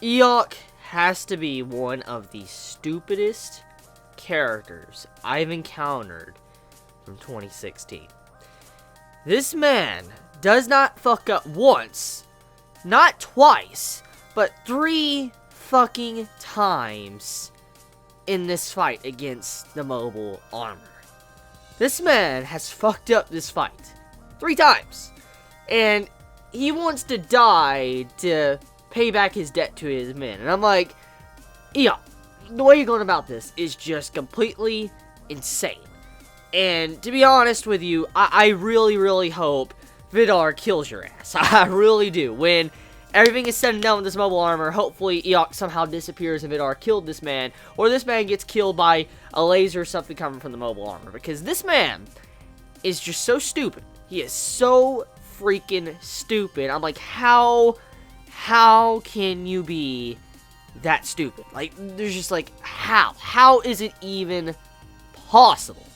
Eok has to be one of the stupidest characters I've encountered from 2016. This man does not fuck up once, not twice, but 3 fucking times in this fight against the mobile armor. This man has fucked up this fight 3 times, and he wants to die to pay back his debt to his men. And I'm like, yeah, the way you're going about this is just completely insane. And to be honest with you, I really, really hope Vidar kills your ass. I really do. When everything is said and done with this mobile armor, hopefully Eok somehow disappears and Vidar killed this man, or this man gets killed by a laser or something coming from the mobile armor, because this man is just so stupid. He is so freaking stupid. I'm like, how can you be that stupid? Like, there's just like, how is it even possible?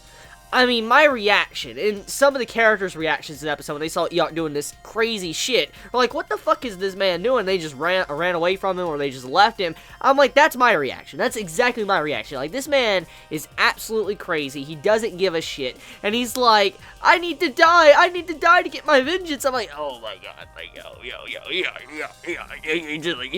I mean, my reaction, and some of the characters' reactions to the episode when they saw Eok doing this crazy shit, were like, what the fuck is this man doing? They just ran away from him, or they just left him. I'm like, that's my reaction. That's exactly my reaction. Like, this man is absolutely crazy. He doesn't give a shit. And he's like, I need to die. I need to die to get my vengeance. I'm like, oh my god. Like, you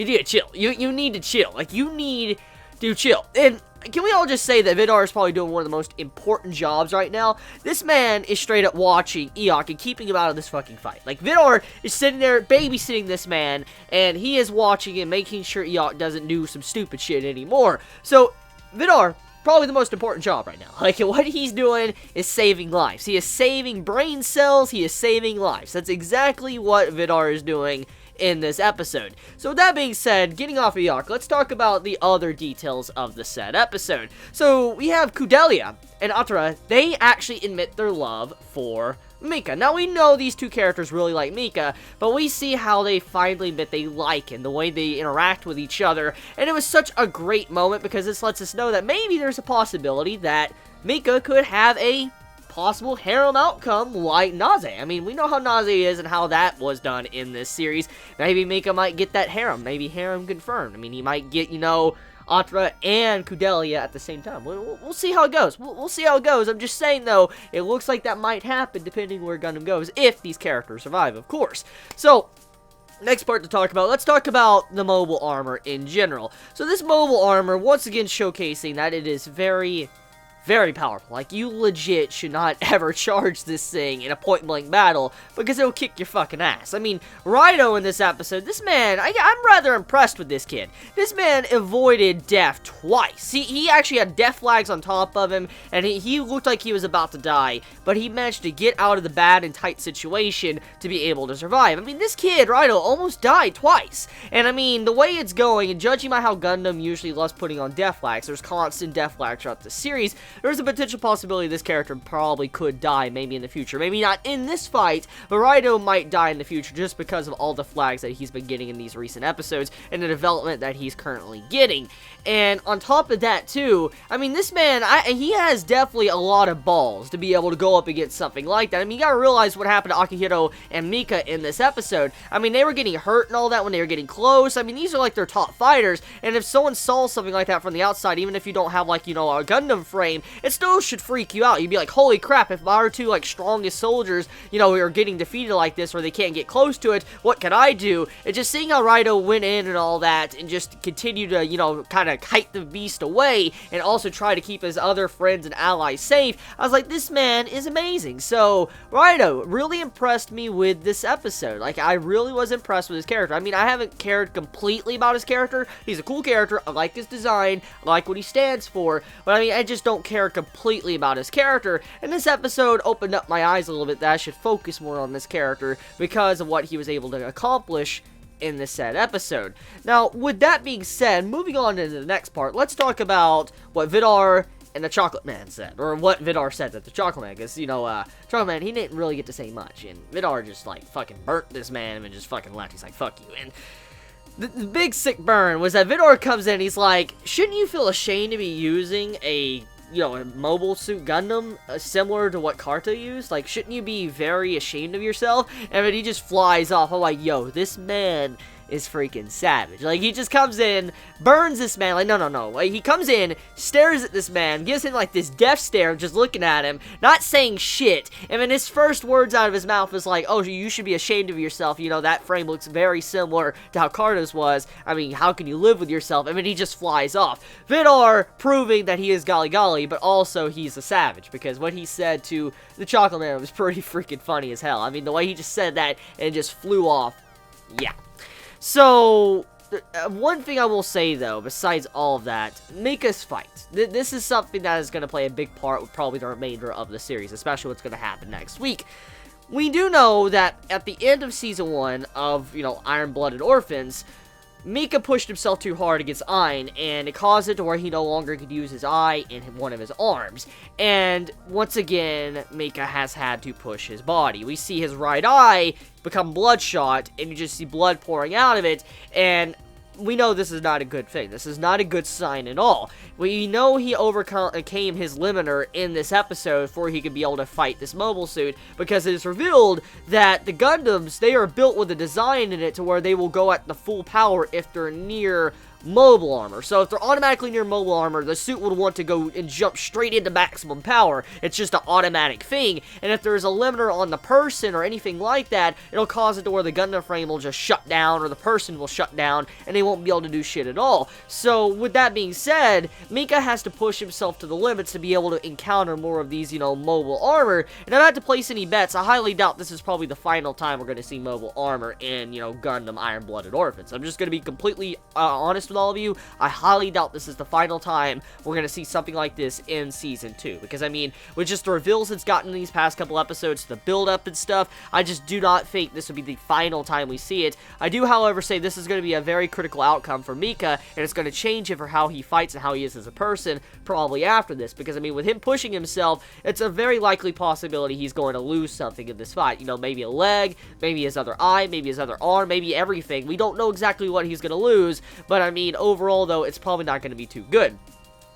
need to chill. You need to chill. Like, you need to chill. And can we all just say that Vidar is probably doing one of the most important jobs right now? This man is straight up watching Eok and keeping him out of this fucking fight. Like, Vidar is sitting there babysitting this man, and he is watching and making sure Eok doesn't do some stupid shit anymore. So, Vidar, probably the most important job right now. Like, what he's doing is saving lives. He is saving brain cells. He is saving lives. That's exactly what Vidar is doing in this episode. So with that being said, getting off of Eok, let's talk about the other details of the said episode. So we have Kudelia and Atara. They actually admit their love for Mika. Now we know these 2 characters really like Mika, but we see how they finally admit they like him, the way they interact with each other, and it was such a great moment because this lets us know that maybe there's a possibility that Mika could have a possible harem outcome like Naze. I mean, we know how Naze is and how that was done in this series. Maybe Mika might get that harem. Maybe harem confirmed. I mean, he might get, you know, Atara and Kudelia at the same time. We'll see how it goes. We'll see how it goes. I'm just saying, though, it looks like that might happen depending where Gundam goes, if these characters survive, of course. So, next part to talk about, let's talk about the mobile armor in general. So this mobile armor, once again showcasing that it is very powerful. Like, you legit should not ever charge this thing in a point-blank battle, because it'll kick your fucking ass. I mean, Raido in this episode, this man, I'm rather impressed with this kid. This man avoided death twice. He actually had death flags on top of him, and he looked like he was about to die, but he managed to get out of the bad and tight situation to be able to survive. I mean, this kid, Raido, almost died twice. And I mean, the way it's going, and judging by how Gundam usually loves putting on death flags, there's constant death flags throughout the series, there's a potential possibility this character probably could die maybe in the future. Maybe not in this fight, but Raido might die in the future just because of all the flags that he's been getting in these recent episodes and the development that he's currently getting. And on top of that, too, I mean, this man, he has definitely a lot of balls to be able to go up against something like that. I mean, you gotta realize what happened to Akihiro and Mika in this episode. I mean, they were getting hurt and all that when they were getting close. I mean, these are like their top fighters, and if someone saw something like that from the outside, even if you don't have, like, you know, a Gundam frame, it still should freak you out. You'd be like, holy crap, if our 2, like, strongest soldiers, you know, are getting defeated like this, or they can't get close to it, what can I do? And just seeing how Raido went in and all that, and just continue to, you know, kind of kite the beast away, and also try to keep his other friends and allies safe, I was like, this man is amazing. So, Raido really impressed me with this episode. Like, I really was impressed with his character. I mean, I haven't cared completely about his character. He's a cool character. I like his design. I like what he stands for. But, I mean, I just don't care completely about his character. And this episode opened up my eyes a little bit that I should focus more on this character because of what he was able to accomplish in this said episode. Now, with that being said, moving on to the next part, let's talk about what Vidar and the Chocolate Man said, or what Vidar said to the Chocolate Man, because, you know, Chocolate Man, he didn't really get to say much, and Vidar just, like, fucking burnt this man and just fucking left. He's like, fuck you. And the big sick burn was that Vidar comes in, he's like, shouldn't you feel ashamed to be using a you know, a mobile suit Gundam, similar to what Karta used? Like, shouldn't you be very ashamed of yourself? And then he just flies off. I'm like, yo, this man is freaking savage. Like, he just comes in, burns this man. Like, no. Like, he comes in, stares at this man, gives him, like, this death stare, just looking at him, not saying shit. And then his first words out of his mouth is like, oh, you should be ashamed of yourself. You know, that frame looks very similar to how Karta's was. I mean, how can you live with yourself? And then he just flies off. Vidar proving that he is Golly Golly, but also he's a savage, because what he said to the Chocolate Man was pretty freaking funny as hell. I mean, the way he just said that and just flew off, yeah. So, one thing I will say, though, besides all of that, Mika's fight. This is something that is going to play a big part with probably the remainder of the series, especially what's going to happen next week. We do know that at the end of Season 1 of, you know, Iron-Blooded Orphans, Mika pushed himself too hard against Ein, and it caused it to where he no longer could use his eye in one of his arms. And once again, Mika has had to push his body. We see his right eye become bloodshot, and you just see blood pouring out of it, and we know this is not a good thing. This is not a good sign at all. We know he overcame his limiter in this episode before he could be able to fight this mobile suit, because it is revealed that the Gundams, they are built with a design in it to where they will go at the full power if they're near mobile armor. So if they're automatically near mobile armor, the suit would want to go and jump straight into maximum power. It's just an automatic thing. And if there's a limiter on the person or anything like that, it'll cause it to where the Gundam frame will just shut down, or the person will shut down, and they won't be able to do shit at all. So with that being said, Mika has to push himself to the limits to be able to encounter more of these, you know, mobile armor. And if I had to place any bets, I highly doubt this is probably the final time we're going to see mobile armor in, you know, Gundam Iron-Blooded Orphans. I'm just going to be completely honest with all of you. I highly doubt this is the final time we're going to see something like this in Season 2. Because, I mean, with just the reveals it's gotten in these past couple episodes, the build-up and stuff, I just do not think this would be the final time we see it. I do, however, say this is going to be a very critical outcome for Mika, and it's going to change it for how he fights and how he is as a person, probably after this. Because, I mean, with him pushing himself, it's a very likely possibility he's going to lose something in this fight. You know, maybe a leg, maybe his other eye, maybe his other arm, maybe everything. We don't know exactly what he's going to lose, but, I mean, overall, though, it's probably not going to be too good.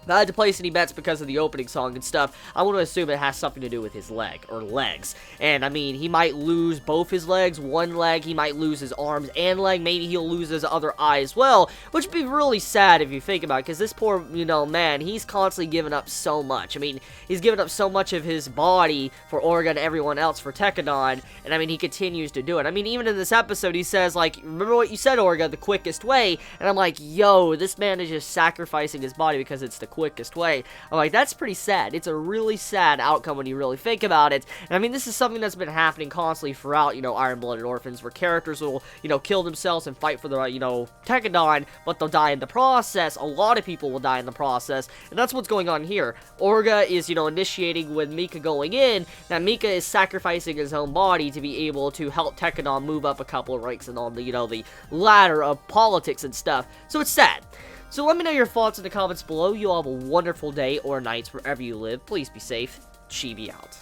If I had to place any bets because of the opening song and stuff, I want to assume it has something to do with his leg, or legs. And, I mean, he might lose both his legs, one leg, he might lose his arms and leg, maybe he'll lose his other eye as well, which would be really sad if you think about it, because this poor, you know, man, he's constantly giving up so much. I mean, he's given up so much of his body for Orga and everyone else for Tekkadan, and, I mean, he continues to do it. I mean, even in this episode, he says, like, remember what you said, Orga, the quickest way, and I'm like, yo, this man is just sacrificing his body because it's the quickest way. I'm like, that's pretty sad. It's a really sad outcome when you really think about it. And I mean, this is something that's been happening constantly throughout, you know, Iron-Blooded Orphans, where characters will, you know, kill themselves and fight for the, you know, Tekkadan, but they'll die in the process. A lot of people will die in the process, and that's what's going on here. Orga is, you know, initiating with Mika going in, that Mika is sacrificing his own body to be able to help Tekkadan move up a couple of ranks and on the, you know, the ladder of politics and stuff. So it's sad. So let me know your thoughts in the comments below. You all have a wonderful day or nights wherever you live. Please be safe. Chibi out.